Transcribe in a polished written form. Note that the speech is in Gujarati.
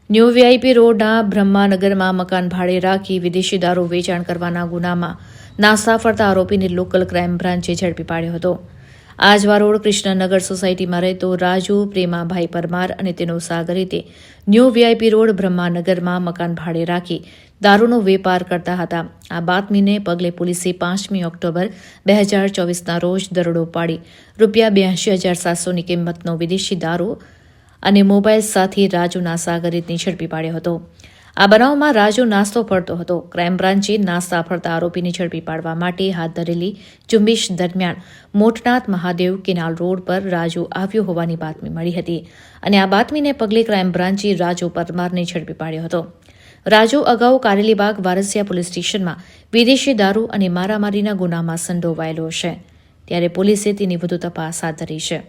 ન્યૂ વીઆઈપી રોડના બ્રહ્માનગરમાં મકાન ભાડે રાખી વિદેશી દારૂ વેચાણ કરવાના ગુનામાં નાસ્તા ફરતા આરોપીને લોકલ ક્રાઇમ બ્રાન્ચે ઝડપી પાડ્યો હતો. આજવા રોડ કૃષ્ણનગર સોસાયટીમાં રહેતો રાજુ પ્રેમાભાઈ પરમાર અને તેનો સાગર રીતે ન્યૂ વીઆઈપી રોડ બ્રહ્માનગરમાં મકાન ભાડે રાખી દારૂનો વેપાર કરતા હતા. આ બાતમીને પગલે પોલીસે 5મી ઓક્ટોબર 2024ના રોજ દરોડો પાડી ₹82,700ની કિંમતનો વિદેશી દારૂ અને મોબાઈલ સાથે રાજુના સાગરીતને ઝડપી પાડ્યો હતો. આ બનાવમાં રાજુ નાસ્તો ફરતો હતો. ક્રાઇમ બ્રાન્ચે નાસ્તા ફરતા આરોપીને ઝડપી પાડવા માટે હાથ ધરેલી ઝુંબેશ દરમિયાન મોટનાથ મહાદેવ કેનાલ રોડ પર રાજુ આવ્યો હોવાની બાતમી મળી હતી અને આ બાતમીને પગલે ક્રાઇમ બ્રાન્ચે રાજુ પરમારને ઝડપી પાડ્યો હતો. રાજુ અગાઉ કારેલીબાગ વારસિયા પોલીસ સ્ટેશનમાં વિદેશી દારૂ અને મારામારીના ગુનામાં સંડોવાયેલો છે, ત્યારે પોલીસે તેની વધુ તપાસ હાથ ધરી છે.